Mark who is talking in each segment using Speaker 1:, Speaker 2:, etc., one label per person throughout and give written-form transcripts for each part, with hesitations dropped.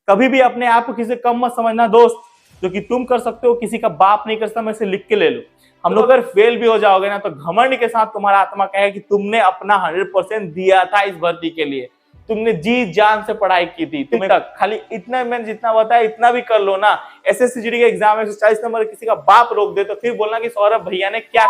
Speaker 1: कभी भी अपने आप को किसी से कम मत समझना दोस्त। जो कि तुम कर सकते हो किसी का बाप नहीं कर सकता, मैं इसे लिख के ले लो। हम लोग अगर फेल भी हो जाओगे ना तो घमंड के साथ तुम्हारा आत्मा कहे कि तुमने अपना 100% दिया था इस भर्ती के लिए, तुमने जी जान से पढ़ाई की थी। तुम्हें तक खाली इतना मैंने जितना बताया इतना भी कर लो ना। एसएससी जीडी के एग्जाम में 140 नंबर किसी का बाप रोक दे तो फिर बोलना कि सौरभ भैया ने क्या।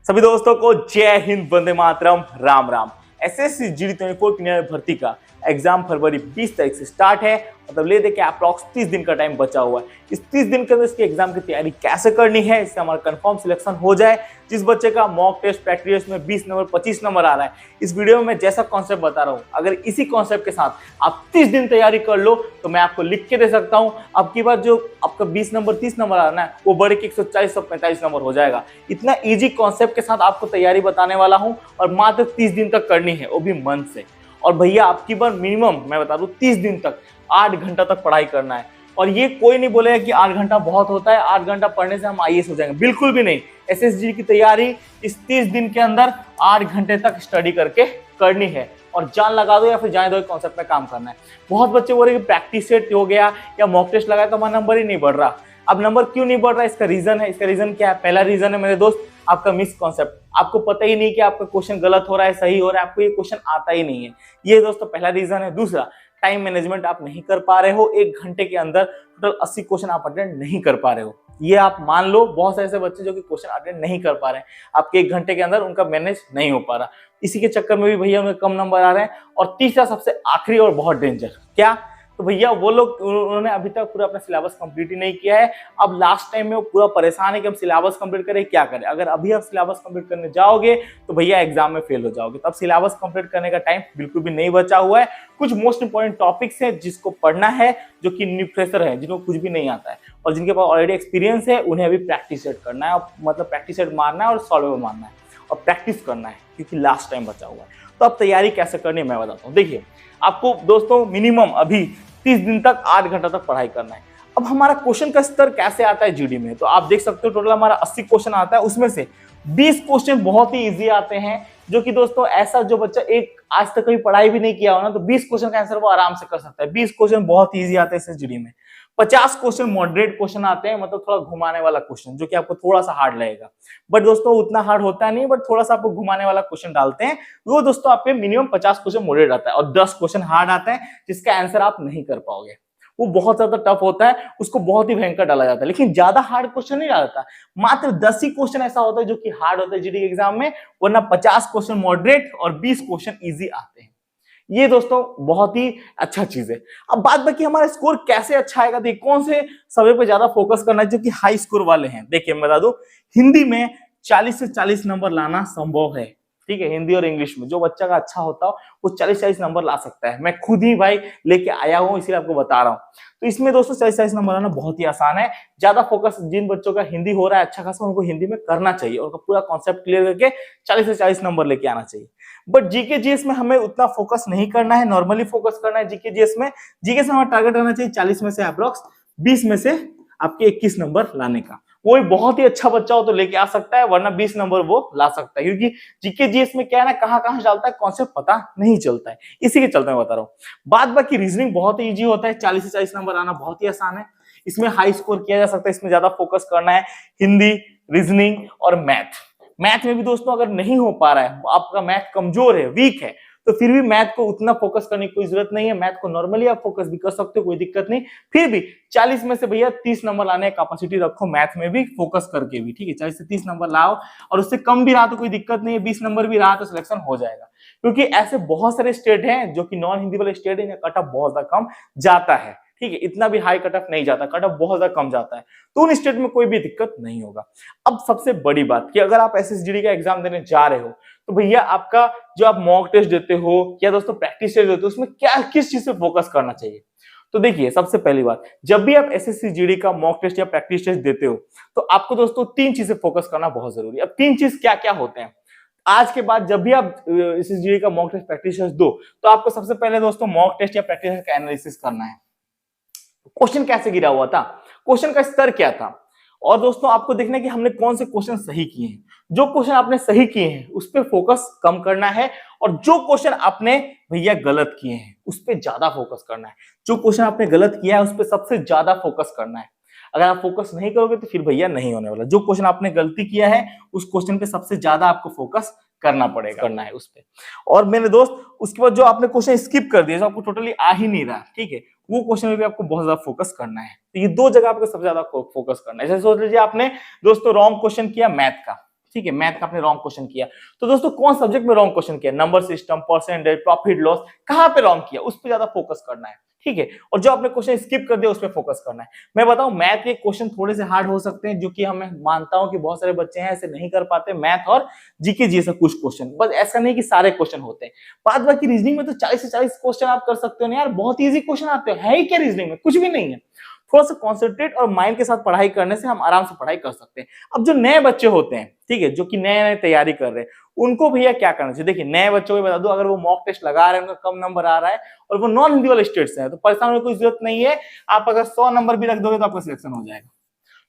Speaker 1: सभी दोस्तों को जय हिंद, वंदे मातरम, राम राम। एसएससी जीडी 24 की भर्ती का एग्जाम फरवरी 20 तारीख से स्टार्ट है। मतलब ले दे के अप्रॉक्स 30 दिन का टाइम बचा हुआ है। इस 30 दिन के अंदर इसके एग्जाम की तैयारी कैसे करनी है, इससे हमारा कंफर्म सिलेक्शन हो जाए। जिस बच्चे का मॉक टेस्ट प्रैक्टिस में 20 नंबर 25 नंबर आ रहा है, इस वीडियो में मैं जैसा कॉन्सेप्ट बता रहा हूँ, अगर इसी कॉन्सेप्ट के साथ आप 30 दिन तैयारी कर लो तो मैं आपको लिख के दे सकता हूँ अब की बार जो आपका 20 नंबर 30 नंबर आना है वो बढ़ के 140 145 नंबर हो जाएगा। इतना ईजी कॉन्सेप्ट के साथ आपको तैयारी बताने वाला हूँ और मात्र 30 दिन तक करनी है, वो भी मन से। और भैया आपकी बार मिनिमम मैं बता दूं 30 दिन तक 8 घंटा तक पढ़ाई करना है। और ये कोई नहीं बोलेगा कि 8 घंटा बहुत होता है, 8 घंटा पढ़ने से हम आईएएस हो जाएंगे, बिल्कुल भी नहीं। एसएसजी की तैयारी इस 30 दिन के अंदर 8 घंटे तक स्टडी करके करनी है और जान लगा दो या फिर जाने दो कॉन्सेप्ट में काम करना है। बहुत बच्चे बोल रहे कि प्रैक्टिस सेट हो गया या मॉक टेस्ट लगाया तो हमारा नंबर ही नहीं बढ़ रहा। अब नंबर क्यों नहीं बढ़ रहा, इसका रीजन है। इसका रीजन क्या है? पहला रीजन है मेरे दोस्त आपका मिस कॉन्सेप्ट। आपको पता ही नहीं कि आपका क्वेश्चन गलत हो रहा है सही हो रहा है, आपको ये क्वेश्चन आता ही नहीं है। ये दोस्तों पहला रीजन है। दूसरा, टाइम मैनेजमेंट आप नहीं कर पा रहे हो। 1 घंटे के अंदर टोटल 80 क्वेश्चन आप अटेंड नहीं कर पा रहे हो। ये आप मान लो। बहुत से ऐसे बच्चे जो कि क्वेश्चन अटेंड नहीं कर पा रहे हैं, आपके 1 घंटे के अंदर उनका मैनेज नहीं हो पा रहा। इसी के चक्कर में भी भैया उनके कम नंबर आ रहे हैं। और तीसरा सबसे आखिरी और बहुत डेंजर क्या, तो भैया वो लोग उन्होंने अभी तक पूरा अपना सिलेबस कंप्लीट ही नहीं किया है। अब लास्ट टाइम में वो पूरा परेशान है कि हम सिलेबस कंप्लीट करें, क्या करें। अगर अभी आप सिलेबस कंप्लीट करने जाओगे तो भैया एग्जाम में फेल हो जाओगे। तो अब सिलेबस कंप्लीट करने का टाइम बिल्कुल भी नहीं बचा हुआ है। कुछ मोस्ट इंपॉर्टेंट टॉपिक्स हैं जिसको पढ़ना है, जो कि न्यू फ्रेशर है, जिनको कुछ भी नहीं आता है और जिनके पास ऑलरेडी एक्सपीरियंस है, उन्हें अभी प्रैक्टिस सेट करना है। मतलब प्रैक्टिस सेट मारना है और सॉल्व मारना है और प्रैक्टिस करना है क्योंकि लास्ट टाइम बचा हुआ है। तो अब तैयारी कैसे करनी है मैं बताता हूँ। देखिए आपको दोस्तों मिनिमम अभी 30 दिन तक 8 घंटा तक पढ़ाई करना है। अब हमारा क्वेश्चन का स्तर कैसे आता है जीडी में, तो आप देख सकते हो टोटल हमारा 80 क्वेश्चन आता है। उसमें से 20 क्वेश्चन बहुत ही इजी आते हैं, जो कि दोस्तों ऐसा जो बच्चा एक आज तक कभी पढ़ाई भी नहीं किया हो ना, तो 20 क्वेश्चन का आंसर वो आराम से कर सकता है। 20 क्वेश्चन बहुत इजी आते हैं इस जीडी में। 50 क्वेश्चन मॉडरेट क्वेश्चन आते हैं, मतलब थोड़ा घुमाने वाला क्वेश्चन, जो कि आपको थोड़ा सा हार्ड लगेगा। बट दोस्तों उतना हार्ड होता नहीं, बट थोड़ा सा आपको घुमाने वाला क्वेश्चन डालते हैं। वो दोस्तों आपके मिनिमम 50 क्वेश्चन मॉडरेट आता है और 10 क्वेश्चन हार्ड आता है जिसका आंसर आप नहीं कर पाओगे। वो बहुत ज्यादा टफ होता है, उसको बहुत ही भयंकर डाला जाता है। लेकिन ज्यादा हार्ड क्वेश्चन नहीं डालता, मात्र 10 ही क्वेश्चन ऐसा होता है जो कि हार्ड होता है जीडी एग्जाम में, वरना 50 क्वेश्चन मॉडरेट और 20 क्वेश्चन इजी आते हैं। ये दोस्तों बहुत ही अच्छा चीज है। अब बात बाकी हमारा स्कोर कैसे अच्छा आएगा, देखिए कौन से सब्जेक्ट पे ज्यादा फोकस करना है जो कि हाई स्कोर वाले हैं। देखिए मैं बता दूं, हिंदी में 40 से 40 नंबर लाना संभव है। ठीक है, हिंदी और इंग्लिश में जो बच्चा का अच्छा होता हो वो 40-40 नंबर ला सकता है। मैं खुद ही भाई लेके आया हूं, इसलिए आपको बता रहा हूं। तो इसमें दोस्तों 40-40 नंबर लाना बहुत ही आसान है। ज्यादा फोकस जिन बच्चों का हिंदी हो रहा है अच्छा खासा, उनको हिंदी में करना चाहिए और पूरा कॉन्सेप्ट क्लियर करके 40 से 40 नंबर लेके आना चाहिए। बट जीके जीएस में हमें उतना फोकस नहीं करना है, नॉर्मली फोकस करना है जीके जीएस में। जीके से हमारा टारगेट रहना चाहिए 40 में से अप्रॉक्स 20 में से आपके 21 नंबर लाने का। कोई बहुत ही अच्छा बच्चा हो तो लेके आ सकता है, वरना 20 नंबर वो ला सकता है, क्योंकि जीके जीएस में क्या है ना, कहां कहां डालता है कॉन्सेप्ट पता नहीं चलता है। इसी के चलते मैं बता रहा हूँ। बाद बाकी रीजनिंग बहुत ही इजी होता है, 40 से 40 नंबर आना बहुत ही आसान है। इसमें हाई स्कोर किया जा सकता है। इसमें ज्यादा फोकस करना है हिंदी, रीजनिंग और मैथ। मैथ में भी दोस्तों अगर नहीं हो पा रहा है, आपका मैथ कमजोर है, वीक है, तो फिर भी मैथ को उतना फोकस करने की कोई जरूरत नहीं है। मैथ को नॉर्मली आप फोकस भी कर सकते हो, कोई दिक्कत नहीं। फिर भी 40 में से भैया 30 नंबर लाने की कैपेसिटी रखो मैथ में भी फोकस करके भी। ठीक है, 40 से 30 नंबर लाओ और उससे कम भी रहा तो कोई दिक्कत नहीं है, 20 नंबर भी रहा तो सिलेक्शन हो जाएगा। क्योंकि ऐसे बहुत सारे स्टेट हैं जो कि नॉन हिंदी वाले स्टेट है, कट ऑफ बहुत ज्यादा कम जाता है। ठीक है, इतना भी हाई कट ऑफ नहीं जाता, कट ऑफ बहुत ज्यादा कम जाता है, तो उन स्टेट में कोई भी दिक्कत नहीं होगा। अब सबसे बड़ी बात कि अगर आप एसएसजीडी का एग्जाम देने जा रहे हो तो भैया आपका जो आप मॉक टेस्ट देते हो या दोस्तों प्रैक्टिस टेस्ट देते हो, उसमें क्या किस चीज से फोकस करना चाहिए। तो देखिए सबसे पहली बात, जब भी आप एसएससी जीडी का मॉक टेस्ट या प्रैक्टिस टेस्ट देते हो तो आपको दोस्तों 3 चीजें फोकस करना बहुत जरूरी है। अब 3 चीज क्या क्या होते हैं, आज के बाद जब भी आप एसएससी का मॉक टेस्ट प्रैक्टिस टेस्ट दो तो आपको सबसे पहले दोस्तों मॉक टेस्ट या प्रैक्टिस टेस्ट का एनालिसिस करना है। क्वेश्चन कैसे गिरा हुआ था, क्वेश्चन का स्तर क्या था, और दोस्तों आपको देखना है कि हमने कौन से क्वेश्चन सही किए हैं। जो क्वेश्चन आपने सही किए हैं उस पर फोकस कम करना है, और जो क्वेश्चन आपने भैया गलत किए हैं उस पर ज्यादा फोकस करना है। जो क्वेश्चन आपने गलत किया है उस पर सबसे ज्यादा फोकस करना है। अगर आप फोकस नहीं करोगे तो फिर भैया नहीं होने वाला। जो क्वेश्चन आपने गलती किया है उस क्वेश्चन पे सबसे ज्यादा आपको फोकस करना पड़ेगा, करना है उस पे। और मेरे दोस्त उसके बाद जो आपने क्वेश्चन स्किप कर दिया, जो आपको टोटली आ ही नहीं रहा, ठीक है, वो क्वेश्चन में भी आपको बहुत ज्यादा फोकस करना है। तो ये दो जगह आपको सबसे ज्यादा फोकस करना है। जैसे सोच लीजिए आपने दोस्तों रॉन्ग क्वेश्चन किया मैथ का, ठीक है, मैथ का आपने रॉन्ग क्वेश्चन किया, तो दोस्तों कौन सब्जेक्ट में रॉन्ग क्वेश्चन किया, number system, percentage, profit loss, कहां पे रॉन्ग किया उस पर ज्यादा फोकस करना है, ठीक है। और जो आपने क्वेश्चन स्किप कर दिया उस पर फोकस करना है। मैं बताऊं मैथ के क्वेश्चन थोड़े से हार्ड हो सकते हैं, जो कि हमें मानता हूं कि बहुत सारे बच्चे हैं ऐसे नहीं कर पाते, मैथ और जीके जैसे कुछ क्वेश्चन, बस ऐसा नहीं कि सारे क्वेश्चन होते हैं। बाद बाकी रीजनिंग में तो 40 से 40 क्वेश्चन आप कर सकते हो ना यार, बहुत इजी क्वेश्चन आते हैं, है ही क्या रीजनिंग में, कुछ भी नहीं है। थोड़ा सा कॉन्सेंट्रेट और माइंड के साथ पढ़ाई करने से हम आराम से पढ़ाई कर सकते हैं। अब जो नए बच्चे होते हैं, ठीक है, जो कि नए नए तैयारी कर रहे हैं, उनको भैया क्या करना चाहिए। देखिए नए बच्चों को बता दो, अगर वो मॉक टेस्ट लगा रहे हैं, उनका कम नंबर आ रहा है और वो नॉन हिंदी वाले स्टेट से है, तो परेशान होने की कोई जरूरत नहीं है। आप अगर 100 नंबर भी रख दोगे तो आपका सिलेक्शन हो जाएगा।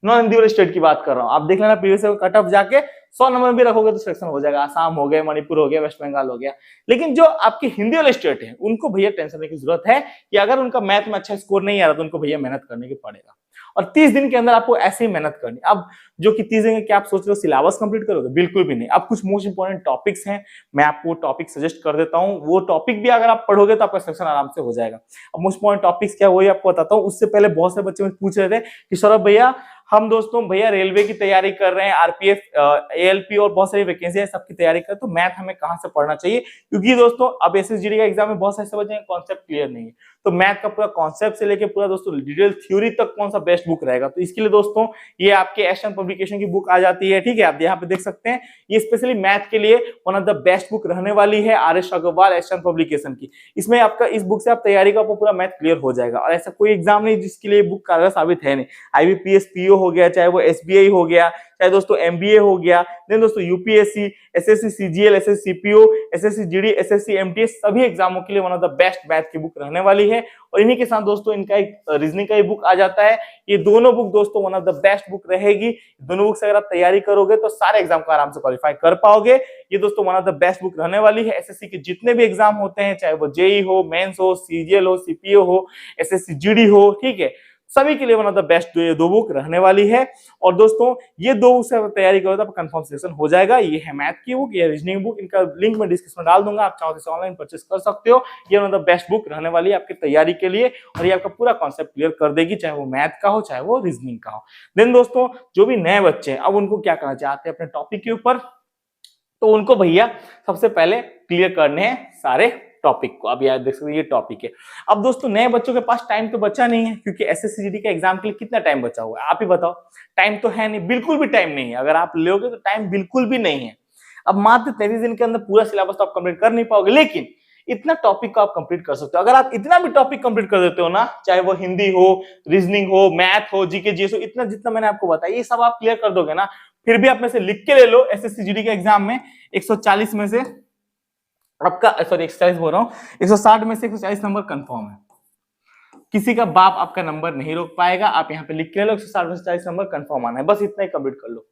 Speaker 1: नॉन हिंदी वाले स्टेट की बात कर रहा हूं, आप देख लेना प्रीवियस कट ऑफ जाके 100 नंबर भी रखोगे तो सिलेक्शन हो जाएगा। आसाम हो गया, मणिपुर हो गया, वेस्ट बंगाल हो गया। लेकिन जो आपके हिंदी वाले स्टेट है उनको भैया टेंशन लेने की जरूरत है कि अगर उनका मैथ में अच्छा स्कोर नहीं आ रहा तो उनको भैया मेहनत करने की पड़ेगा। और 30 दिन के अंदर आपको ऐसे ही मेहनत करनी। अब जो कि 30 दिन क्या आप सोच रहे हो सिलेबस कंप्लीट करोगे, बिल्कुल भी नहीं। अब कुछ मोस्ट इंपोर्टेंट टॉपिक्स हैं, मैं आपको टॉपिक सजेस्ट कर देता हूं, वो टॉपिक भी अगर आप पढ़ोगे तो आपका सिलेक्शन आराम से हो जाएगा। अब मोस्ट इंपोर्टेंट टॉपिक्स क्या वही आपको बताता हूं। उससे पहले बहुत से बच्चे मुझे पूछ रहे थे कि सौरभ भैया हम दोस्तों भैया रेलवे की तैयारी कर रहे हैं, आरपीएफ, एएलपी और बहुत सारी वैकेंसी है, सबकी तैयारी कर, तो मैथ हमें कहां से पढ़ना चाहिए। क्योंकि दोस्तों अब एसएसजीडी का एग्जाम में बहुत सारे बच्चे हैं कॉन्सेप्ट क्लियर नहीं है, तो मैथ का पूरा कॉन्सेप्ट से लेके पूरा दोस्तों डिटेल थ्योरी तक कौन सा बेस्ट बुक रहेगा। तो इसके लिए दोस्तों ये आपके एशियन पब्लिकेशन की बुक आ जाती है, ठीक है, आप यहाँ पे देख सकते हैं। ये स्पेशली मैथ के लिए one of the best book रहने वाली है, R S Agarwal Asian publication की। इसमें आपका इस बुक से आप तैयारी का पूरा मैथ क्लियर हो जाएगा। और ऐसा कोई एग्जाम नहीं जिसके लिए बुक कारगर साबित है नहीं। आईबीपीएस, पीओ हो गया, चाहे वो एसबीआई हो गया, चाहे दोस्तों एमबीए हो गया, देन दोस्तों UPSC, SSC CGL, SSC CPO, SSC GD, SSC MTS, सभी एग्जामों के लिए one of the best math की बुक रहने वाली है। और इन्हीं के साथ दोस्तों इनका एक रीजनिंग का ही बुक आ जाता है। ये दोनों बुक दोस्तों one of the best book रहेगी। दोनों बुक से अगर आप तैयारी करोगे तो सारे एग्जाम को आराम से क्वालिफाई कर पाओगे। ये दोस्तों one of the best book रहने वाली है। एसएससी के जितने भी एग्जाम होते हैं, चाहे वो जेई हो, मेंस हो, सीजीएल हो, सीपीओ हो, एसएससी जीडी हो, ठीक है, सभी के लिए वन ऑफ द बेस्ट दो बुक रहने वाली है। और दोस्तों ये दो बुक से तैयारी करो तो कंफर्म सिलेक्शन हो जाएगा। ये है मैथ की बुक, ये रीजनिंग बुक, इनका लिंक मैं डिस्क्रिप्शन में डाल दूंगा, आप चाहो तो ऑनलाइन परचेस कर सकते हो। ये one of the best book रहने वाली है आपकी तैयारी के लिए, और ये आपका पूरा कॉन्सेप्ट क्लियर कर देगी, चाहे वो मैथ का हो चाहे वो रीजनिंग का हो। देन दोस्तों जो भी नए बच्चे हैं अब उनको क्या करना चाहते हैं अपने टॉपिक के ऊपर, तो उनको भैया सबसे पहले क्लियर करने हैं सारे टॉपिक को। अब यार देख सकते ये टॉपिक है। अब दोस्तों नए बच्चों के पास टाइम तो बचा नहीं है, क्योंकि एसएससी का एग्जाम के लिए कितना टाइम बचा हुआ है आप ही बताओ। टाइम तो है नहीं, बिल्कुल भी टाइम नहीं है। अगर आप लोगे तो टाइम बिल्कुल भी नहीं है। अब मात्र 33 दिन के अंदर पूरा सिलेबस तो आप कंप्लीट कर नहीं पाओगे, लेकिन इतना टॉपिक को आप कंप्लीट कर सकते हो। अगर आप इतना भी टॉपिक कंप्लीट कर देते हो ना, चाहे वो हिंदी हो, रीजनिंग हो, मैथ हो, जीके जीएस हो, इतना जितना मैंने आपको बताया ये सब आप क्लियर कर दोगे ना, फिर भी आप में से लिख के ले लो एसएससी जीडी के एग्जाम में 140 में से आपका, सॉरी 140 बोल रहा हूं, 160 में से 140 नंबर कंफर्म है। किसी का बाप आपका नंबर नहीं रोक पाएगा। आप यहाँ पे लिख के ले लो 160 में से 40 नंबर कंफर्म आना है, बस इतना ही कंप्लीट कर लो।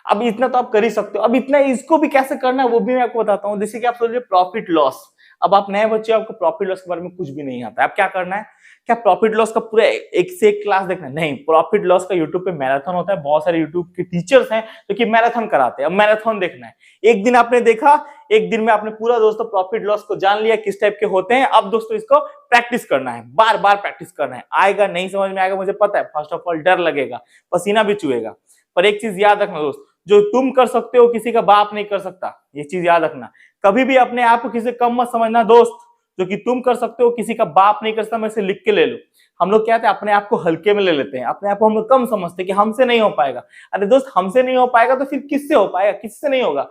Speaker 1: अब इतना तो आप कर ही सकते हो। अब इतना इसको भी कैसे करना है वो भी मैं आपको बताता हूँ। जैसे कि आप सोच रहे प्रॉफिट लॉस, अब आप नए बच्चे, आपको प्रॉफिट लॉस के बारे में कुछ भी नहीं आता है। अब क्या करना है, क्या प्रॉफिट लॉस का पूरा एक से एक क्लास देखना है? नहीं, प्रॉफिट लॉस का यूट्यूब पे मैराथन होता है। बहुत सारे यूट्यूब के टीचर्स हैं जो कि मैराथन कराते हैं। अब मैराथन देखना है, एक दिन आपने देखा, एक दिन में आपने पूरा दोस्तों प्रॉफिट लॉस को जान लिया किस टाइप के होते हैं। अब दोस्तों इसको प्रैक्टिस करना है, बार बार प्रैक्टिस करना है। आएगा नहीं समझ में आएगा मुझे पता है, फर्स्ट ऑफ ऑल डर लगेगा, पसीना भी चुएगा, पर एक चीज याद रखना दोस्त, जो तुम कर सकते हो किसी का बाप नहीं कर सकता। ये चीज याद रखना, कभी भी अपने आप को किसी से कम मत समझना दोस्त। जो कि तुम कर सकते हो किसी का बाप नहीं कर सकता, मैं इसे लिख के ले लो। हम लोग क्या है अपने आप को हल्के में ले लेते हैं, अपने आप को हम लोग कम समझते हैं कि हमसे नहीं हो पाएगा। अरे दोस्त हमसे नहीं हो पाएगा तो फिर किससे हो पाएगा, किससे नहीं होगा।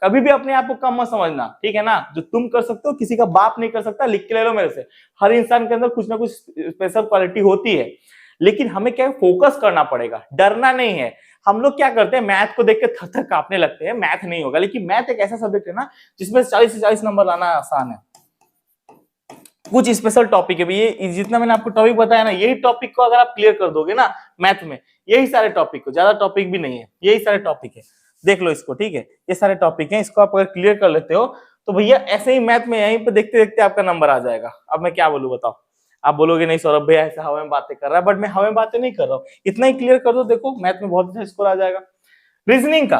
Speaker 1: कभी भी अपने आप को कम मत समझना, ठीक है ना। जो तुम कर सकते हो किसी का बाप नहीं कर सकता, लिख के ले लो मेरे से। हर इंसान के अंदर कुछ ना कुछ स्पेशल क्वालिटी होती है, लेकिन हमें क्या फोकस करना पड़ेगा, डरना नहीं है। हम लोग क्या करते हैं, मैथ को देख के थर थर कांपने लगते हैं, मैथ नहीं होगा। लेकिन मैथ एक ऐसा सब्जेक्ट है ना जिसमें 40 से 40 नंबर लाना आसान है। कुछ स्पेशल टॉपिक है ये जितना मैंने आपको टॉपिक बताया ना, यही टॉपिक को अगर आप क्लियर कर दोगे ना मैथ में, यही सारे टॉपिक को, ज्यादा टॉपिक भी नहीं है, यही सारे टॉपिक है, देख लो इसको, ठीक है, ये सारे टॉपिक हैं, इसको आप अगर क्लियर कर लेते हो तो भैया ऐसे ही मैथ में यहीं पे देखते देखते आपका नंबर आ जाएगा। अब मैं क्या बोलूं बताओ, आप बोलोगे नहीं सौरभ भैया ऐसे हवा में बातें कर रहा है, बट मैं हवा में बातें नहीं कर रहा हूँ, इतना ही क्लियर कर दो, देखो मैथ में बहुत अच्छा स्कोर आ जाएगा। रीजनिंग का,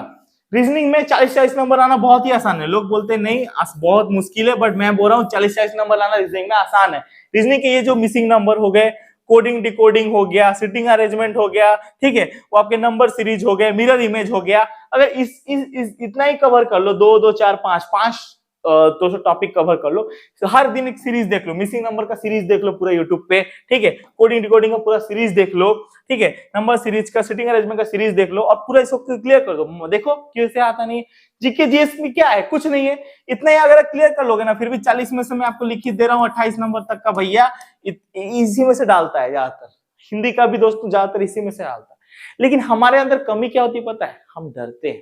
Speaker 1: रीजनिंग में 40-40 नंबर आना बहुत ही आसान है। लोग बोलते हैं नहीं बहुत मुश्किल है, बट मैं बोल रहा हूँ 40-40 नंबर लाना रीजनिंग में आसान है। रीजनिंग के ये जो मिसिंग नंबर हो गए, कोडिंग डिकोडिंग हो गया, सिटिंग अरेंजमेंट हो गया, ठीक है, वो आपके नंबर सीरीज हो गए, मिरर इमेज हो गया, अगर इस इतना ही कवर कर लो, 2 2 4 5 तो टॉपिक कवर कर लो, हर दिन एक सीरीज देख लो, मिसिंग नंबर का सीरीज देख लो पूरा यूट्यूब पे, ठीक है, कोडिंग डिकोडिंग का पूरा सीरीज देख लो, ठीक है, नंबर सीरीज का, सिटिंग अरेंजमेंट का सीरीज देख लो और पूरा इसको क्लियर कर दो। देखो कैसे आता नहीं है। जीके जीएस में क्या है, कुछ नहीं है, इतना ही अगर क्लियर कर लोगे ना, फिर भी 40 में से मैं आपको लिख दे रहा हूँ 28 नंबर तक का भैया इसी में से डालता है ज्यादातर, हिंदी का भी दोस्तों ज्यादातर इसी में से डालता है। लेकिन हमारे अंदर कमी क्या होती है पता है, हम डरते हैं,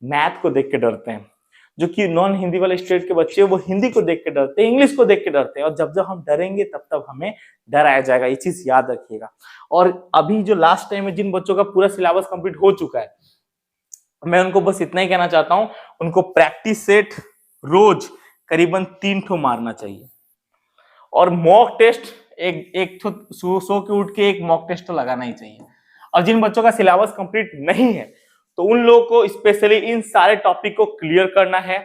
Speaker 1: मैथ को देख के डरते हैं, जो कि नॉन हिंदी वाले स्टेट के बच्चे वो हिंदी को देख के डरते हैं, इंग्लिश को देख के डरते हैं, और जब जब हम डरेंगे तब तब हमें डर आ जाएगा, ये चीज याद रखिएगा। और अभी जो लास्ट टाइम में जिन बच्चों का पूरा सिलेबस कंप्लीट हो चुका है, मैं उनको बस इतना ही कहना चाहता हूं, उनको प्रैक्टिस सेट रोज करीबन 3 ठो मारना चाहिए, और मॉक टेस्ट एक सो के उठ के एक मॉक टेस्ट तो लगाना ही चाहिए। और जिन बच्चों का सिलेबस कंप्लीट नहीं है तो उन लोगों को स्पेशली इन सारे टॉपिक को क्लियर करना है।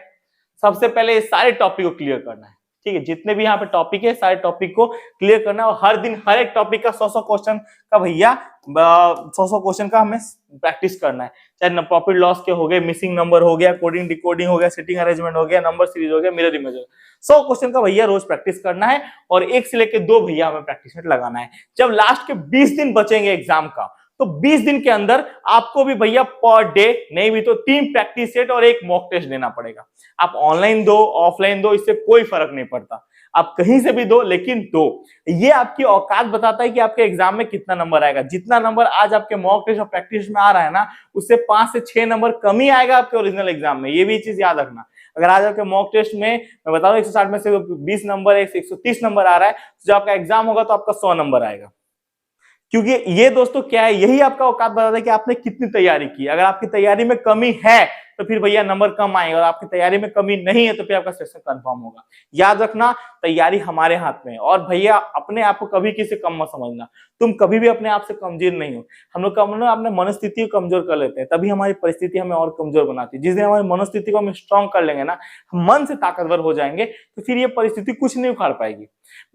Speaker 1: सबसे पहले इस सारे टॉपिक को क्लियर करना है, ठीक है, जितने भी यहाँ पे टॉपिक है सारे टॉपिक को क्लियर करना है, और हर दिन हर एक टॉपिक का 100 क्वेश्चन का भैया 100 क्वेश्चन का हमें प्रैक्टिस करना है, चाहे प्रॉफिट लॉस के हो गए, मिसिंग नंबर हो गया, कोडिंग डिकोडिंग हो गया, सिटिंग अरेंजमेंट हो गया, नंबर सीरीज हो गया, मिरर इमेज हो गया, 100 क्वेश्चन का भैया रोज प्रैक्टिस करना है, और 1 से लेकर 2 भैया हमें प्रैक्टिस में लगाना है। जब लास्ट के 20 दिन बचेंगे एग्जाम का, तो 20 दिन के अंदर आपको भी भैया पर डे नहीं भी तो 3 प्रैक्टिस सेट और 1 मॉक टेस्ट देना पड़ेगा। आप ऑनलाइन दो ऑफलाइन दो, इससे कोई फर्क नहीं पड़ता, आप कहीं से भी दो, लेकिन दो। ये आपकी औकात बताता है कि आपके एग्जाम में कितना नंबर आएगा। जितना नंबर आज आपके मॉक टेस्ट और प्रैक्टिस में आ रहा है ना, उससे 5 से 6 नंबर कम ही आएगा आपके ओरिजिनल एग्जाम में, ये भी चीज याद रखना। अगर आज आपके मॉक टेस्ट में मैं बता रहा हूं 160 में से 20 नंबर 130 नंबर आ रहा है, तो जब आपका एग्जाम होगा तो आपका 100 नंबर आएगा। क्योंकि ये दोस्तों क्या है, यही आपका औकात बताता है कि आपने कितनी तैयारी की। अगर आपकी तैयारी में कमी है तो फिर भैया नंबर कम आएगा, और आपकी तैयारी में कमी नहीं है तो फिर आपका सेशन कंफर्म होगा। याद रखना, तैयारी हमारे हाथ में है। और भैया अपने आप को कभी किसी कम मत समझना, तुम कभी भी अपने आप से कमजोर नहीं हो। हम लोग अपने मनस्थिति को कमजोर कर लेते हैं, तभी हमारी परिस्थिति हमें और कमजोर बनाती है। जिस दिन हमारी मनस्थिति को हम स्ट्रॉन्ग कर लेंगे ना, हम मन से ताकतवर हो जाएंगे, तो फिर ये परिस्थिति कुछ नहीं उखाड़ पाएगी।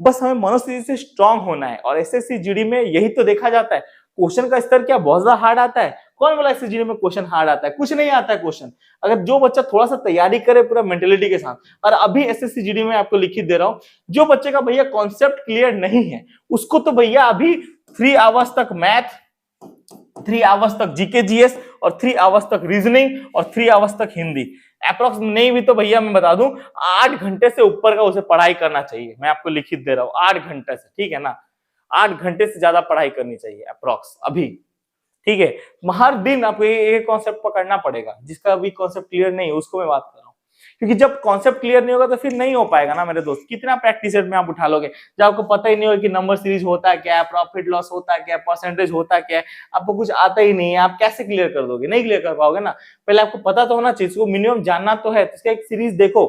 Speaker 1: बस हमें मनस्थिति से स्ट्रॉन्ग होना है। और एसएससी जीडी में यही तो देखा जाता है, क्वेश्चन का स्तर क्या बहुत ज्यादा हार्ड आता है? कौन बोला एसएससी जीडी में क्वेश्चन हार्ड आता है? कुछ नहीं आता है क्वेश्चन। अगर जो बच्चा थोड़ा सा तैयारी करे पूरा मेंटेलिटी के साथ, और अभी एसएससी जीडी में आपको लिखित दे रहा हूं, जो बच्चे का भैया कॉन्सेप्ट क्लियर नहीं है उसको तो भैया अभी 3 आवर्स तक मैथ, 3 आवर्स तक जीके जीएस, और 3 आवर्स तक रीजनिंग, और 3 आवर्स तक हिंदी, अप्रोक्स नहीं भी तो भैया मैं बता दूं 8 घंटे से ऊपर का उसे पढ़ाई करना चाहिए। मैं आपको लिखित दे रहा हूं 8 घंटे से, ठीक है ना, 8 घंटे से ज्यादा पढ़ाई करनी चाहिए अप्रोक्स अभी, ठीक है। हर दिन आपको ये कॉन्सेप्ट पकड़ना पड़ेगा। जिसका अभी कॉन्सेप्ट क्लियर नहीं है उसको मैं बात कर रहा हूँ, क्योंकि जब कॉन्सेप्ट क्लियर नहीं होगा तो फिर नहीं हो पाएगा ना मेरे दोस्त। कितना प्रैक्टिस सेट में आप उठा लोगे जब आपको पता ही नहीं होगा कि नंबर सीरीज होता है क्या है, प्रॉफिट लॉस होता है क्या है, परसेंटेज होता है क्या है, आपको कुछ आता ही नहीं है, आप कैसे क्लियर कर दोगे? नहीं क्लियर कर पाओगे ना। पहले आपको पता तो होना चाहिए, इसको मिनिमम जानना तो है, इसका एक सीरीज देखो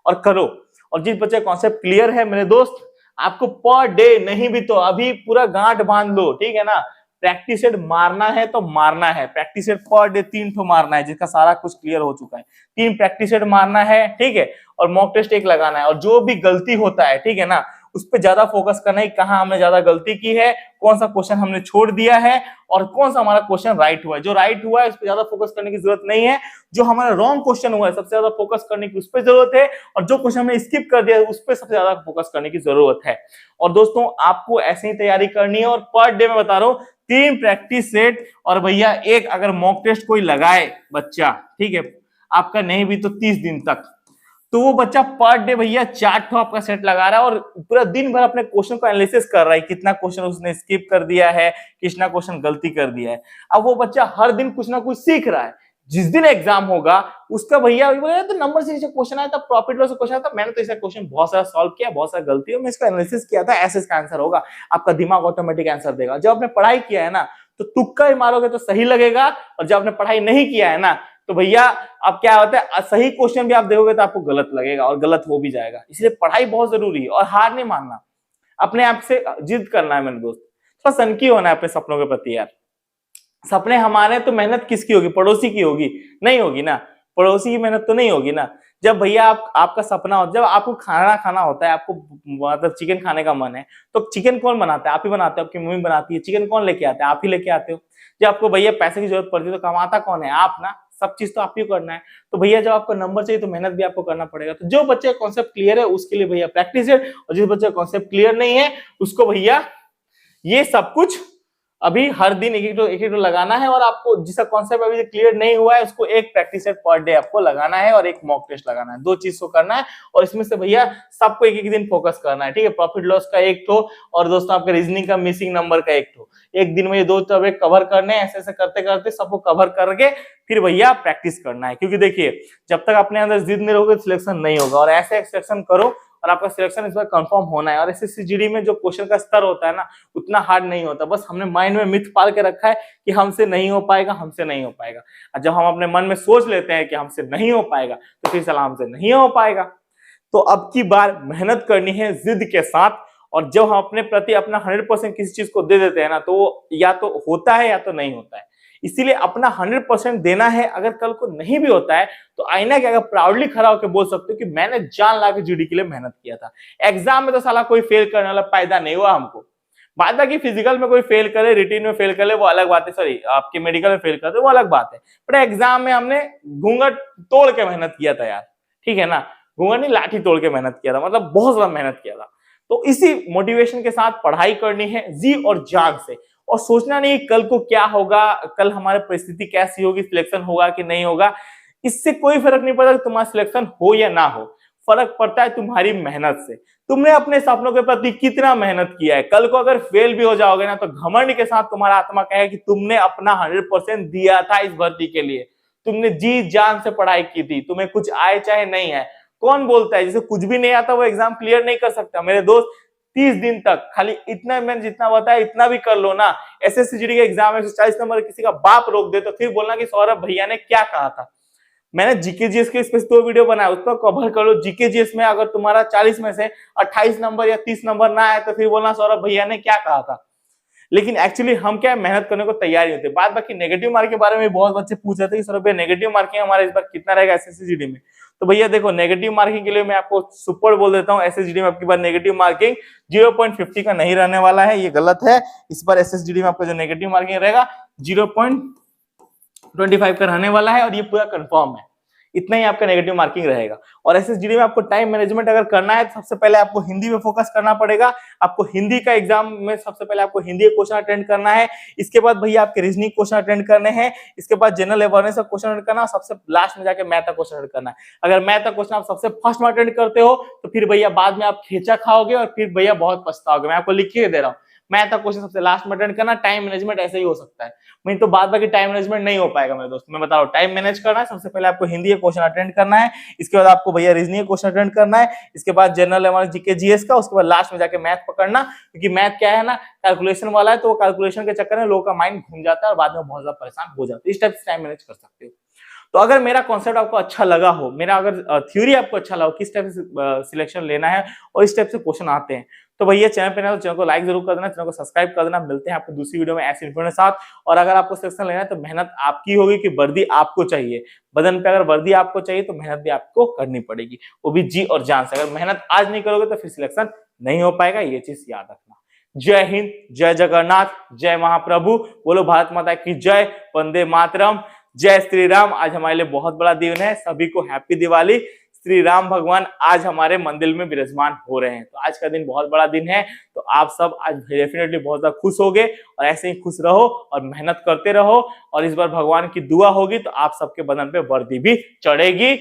Speaker 1: और करो। और जिस बच्चे कॉन्सेप्ट क्लियर है मेरे दोस्त, आपको पर डे नहीं भी तो अभी पूरा गांठ बांध लो, ठीक है ना। प्रैक्टिस सेट मारना है तो मारना है, प्रैक्टिस सेट पर डे 3 ठो मारना है, जिसका सारा कुछ क्लियर हो चुका है। 3 प्रैक्टिस सेट मारना है, ठीक है, और मॉक टेस्ट 1 लगाना है। और जो भी गलती होता है, ठीक है ना, उस पर ज्यादा फोकस करना है, कहां हमने ज्यादा गलती की है, कौन सा क्वेश्चन हमने छोड़ दिया है, और कौन सा हमारा क्वेश्चन राइट हुआ है। जो राइट हुआ है उस पर ज्यादा फोकस करने की जरूरत नहीं है, जो हमारा रॉन्ग क्वेश्चन हुआ है सबसे ज्यादा फोकस करने की उस पर जरूरत है, और जो क्वेश्चन हमने स्किप कर दिया है उस पर सबसे ज्यादा फोकस करने की जरूरत है। और दोस्तों आपको ऐसे ही तैयारी करनी है, और पर डे में बता रहा हूं 3 प्रैक्टिस सेट, और भैया 1 अगर मॉक टेस्ट कोई लगाए बच्चा, ठीक है, आपका नहीं भी तो 30 दिन तक, तो वो बच्चा पर डे भैया 4 ठो आपका सेट लगा रहा है, और पूरा दिन भर अपने क्वेश्चन को एनालिसिस कर रहा है, कितना क्वेश्चन उसने स्किप कर दिया है, कितना क्वेश्चन गलती कर दिया है। अब वो बच्चा हर दिन कुछ ना कुछ सीख रहा है। जिस दिन एग्जाम होगा उसका भैया बोले तो नंबर से क्वेश्चन आया था, प्रॉफिट लॉस से क्वेश्चन आया था, मैंने तो इसका क्वेश्चन बहुत सारा सॉल्व किया, बहुत सारा गलती है, मैं इसका एनालिसिस किया था, ऐसे इसका आंसर होगा। आपका दिमाग ऑटोमेटिक आंसर देगा। जब आपने पढ़ाई किया है ना तो तुक्का ही मारोगे तो सही लगेगा, और जब आपने पढ़ाई नहीं किया है ना तो भैया अब क्या होता है, सही क्वेश्चन भी आप देखोगे तो आपको गलत लगेगा और गलत हो भी जाएगा। इसलिए पढ़ाई बहुत जरूरी है और हार नहीं मानना, अपने आप से जिद करना है मेरे दोस्त, थोड़ा सनकी होना है अपने सपनों के प्रति यार। सपने हमारे तो मेहनत किसकी होगी, पड़ोसी की होगी? नहीं होगी ना, पड़ोसी की मेहनत तो नहीं होगी ना। जब भैया आपका सपना हो, जब आपको खाना खाना होता है, आपको मतलब चिकन खाने का मन है, तो चिकन कौन बनाता है? आप ही बनाते हो, आपकी मम्मी बनाती है। चिकन कौन लेके आता है? आप ही लेके आते हो। जब आपको भैया पैसे की जरूरत पड़ती है तो कमाता कौन है? आप ना। सब चीज तो आप ही करना है। तो भैया जब आपको नंबर चाहिए तो मेहनत भी आपको करना पड़ेगा। तो जो बच्चे का कॉन्सेप्ट क्लियर है उसके लिए भैया प्रैक्टिस है, और जिस बच्चे का कॉन्सेप्ट क्लियर नहीं है उसको भैया ये सब कुछ अभी हर दिन एक एक लगाना है। और आपको जिसका कॉन्सेप्ट अभी क्लियर नहीं हुआ है उसको एक प्रैक्टिस सेट पर डे आपको लगाना है और एक मॉक टेस्ट लगाना है। दो चीज को करना है और इसमें से भैया सबको एक एक दिन फोकस करना है, ठीक है। प्रॉफिट लॉस का एक तो, और दोस्तों आपके रीजनिंग का मिसिंग नंबर का एक तो। एक दिन में ये दो टॉपिक कवर करने हैं। ऐसे ऐसे करते करते सबको कवर करके फिर भैया प्रैक्टिस करना है। क्योंकि देखिए जब तक अपने अंदर जिद नहीं रहोगे सिलेक्शन नहीं होगा। और ऐसे सिलेक्शन करो और आपका सिलेक्शन इस बार कंफर्म होना है। और एसएससी जीडी में जो क्वेश्चन का स्तर होता है ना उतना हार्ड नहीं होता। बस हमने माइंड में मिथ पाल के रखा है कि हमसे नहीं हो पाएगा, हमसे नहीं हो पाएगा। और जब हम अपने मन में सोच लेते हैं कि हमसे नहीं हो पाएगा तो फिर सलाह हमसे नहीं हो पाएगा। तो अब की बार मेहनत करनी है जिद के साथ। और जब हम अपने प्रति अपना 100% किसी चीज को दे देते हैं ना तो या तो होता है या तो नहीं होता है। इसीलिए अपना 100% देना है। अगर कल को नहीं भी होता है तो आईना के आगे प्राउडली खड़ा होकर बोल सकते हो कि मैंने जान ला के जीडी के लिए मेहनत किया था। एग्जाम में तो साला कोई फेल करने वाला पैदा नहीं हुआ हमको। बात बाकी फिजिकल में कोई फेल करे, रिटिन में फेल करे वो अलग बात है, सॉरी आपके मेडिकल में फेल करे वो अलग बात है। पर एग्जाम में हमने घूंघट तोड़ के मेहनत किया था यार, ठीक है ना। घूंघट नहीं, लाठी तोड़ के मेहनत किया था, मतलब बहुत ज्यादा मेहनत किया था। तो इसी मोटिवेशन के साथ पढ़ाई करनी है जी और जान से। और सोचना नहीं कल को क्या होगा, कल हमारी परिस्थिति कैसी होगी, सिलेक्शन होगा कि नहीं होगा। इससे कोई फर्क नहीं पड़ता कि तुम्हारा सिलेक्शन हो या ना हो। फर्क पड़ता है तुम्हारी मेहनत से। तुमने अपने सपनों के प्रति कितना मेहनत किया है। कल को अगर फेल भी हो जाओगे ना तो घमंड के साथ तुम्हारा आत्मा कहे कि तुमने अपना 100% दिया था इस भर्ती के लिए। तुमने जी जान से पढ़ाई की थी, तुम्हें कुछ आए चाहे नहीं है। कौन बोलता है जिसे कुछ भी नहीं आता वो एग्जाम क्लियर नहीं कर सकता? मेरे दोस्त 30 दिन तक खाली इतना मैंने जितना बताया इतना भी कर लो ना। एसएससी जीडी के एग्जाम में 140 नंबर किसी का बाप रोक दे तो फिर बोलना कि सौरभ भैया ने क्या कहा था। मैंने जीके जीएस के इस पे 2 वीडियो बनाया, उसको कवर कर लो। जीके जीएस में अगर तुम्हारा 40 में से 28 नंबर या 30 नंबर ना आए तो फिर बोलना सौरभ भैया ने क्या कहा था। लेकिन एक्चुअली हम क्या मेहनत करने को तैयार ही होते। बात बाकी नेगेटिव मार्क के बारे में बहुत बच्चे पूछ रहे थे कि सौरभ भैया नेगेटिव मार्किंग हमारा इस बार कितना रहेगा एसएससी जीडी में। तो भैया देखो नेगेटिव मार्किंग के लिए मैं आपको सुपर बोल देता हूँ। एसएसजीडी में आपकी बार नेगेटिव मार्किंग 0.50 का नहीं रहने वाला है, ये गलत है। इस बार एसएसजीडी में आपका जो नेगेटिव मार्किंग रहेगा 0.25 का रहने वाला है और ये पूरा कंफर्म है। इतना ही आपका नेगेटिव मार्किंग रहेगा। और एसएसजीडी में आपको टाइम मैनेजमेंट अगर करना है तो सबसे पहले आपको हिंदी में फोकस करना पड़ेगा। आपको हिंदी का एग्जाम में सबसे पहले आपको हिंदी का क्वेश्चन अटेंड करना है। इसके बाद भैया आपके रीजनिंग क्वेश्चन अटेंड करने हैं। इसके बाद जनरल अवेयरनेस का क्वेश्चन अटेंड करना, सबसे लास्ट में जाके मैथ का क्वेश्चन अटेंड करना है। अगर मैथ का क्वेश्चन आप सबसे फर्स्ट में अटेंड करते हो तो फिर भैया बाद में आप खींचा खाओगे और फिर भैया बहुत पछताओगे। मैं आपको लिख के दे रहा हूँ, मैथ का क्वेश्चन सबसे लास्ट में अटेंड करना। टाइम मैनेजमेंट ऐसे ही हो सकता है, नहीं तो बाद बाकी टाइम मैनेजमेंट नहीं हो पाएगा मेरे दोस्त। मैं बता रहा हूँ टाइम मैनेज करना है। सबसे पहले आपको हिंदी का क्वेश्चन अटेंड करना है, इसके बाद आपको भैया रीजनिंग का क्वेश्चन अटेंड करना है, इसके बाद जनरल हमारे जीके जीएस का, उसके बाद लास्ट में जाके मैथ पकड़ना। क्योंकि मैथ क्या है ना, कैलकुलेशन वाला है, तो वो कैलकुलेशन के चक्कर में लोगों का माइंड घूम जाता है और बाद में बहुत ज्यादा परेशान हो जाते हैं। इस टाइप से टाइम मैनेज कर सकते हो। तो अगर मेरा कॉन्सेप्ट आपको अच्छा लगा हो, मेरा अगर थ्योरी आपको अच्छा लगा हो, किस टाइप से सिलेक्शन लेना है और इस टाइप से क्वेश्चन आते हैं, तो भैया चैनल पे ना तो चैनल को लाइक जरूर कर देना, चैनल को सब्सक्राइब कर देना। मिलते हैं आपको दूसरी वीडियो में ऐसे इन्फॉर्मेशन के साथ। और अगर आपको सिलेक्शन लेना है तो मेहनत आपकी होगी कि वर्दी आपको चाहिए। बदन पे अगर वर्दी आपको चाहिए तो मेहनत भी आपको करनी पड़ेगी, वो भी जी और जान से। अगर मेहनत आज नहीं करोगे तो फिर सिलेक्शन नहीं हो पाएगा, ये चीज याद रखना। जय हिंद, जय जगन्नाथ, जय महाप्रभु, बोलो भारत माता की जय, वंदे मातरम, जय श्री राम। आज हमारे लिए बहुत बड़ा दिन है, सभी को हैप्पी दिवाली। श्री राम भगवान आज हमारे मंदिर में विराजमान हो रहे हैं, तो आज का दिन बहुत बड़ा दिन है। तो आप सब आज डेफिनेटली बहुत ज्यादा खुश होगे और ऐसे ही खुश रहो और मेहनत करते रहो। और इस बार भगवान की दुआ होगी तो आप सबके बदन पे वर्दी भी चढ़ेगी।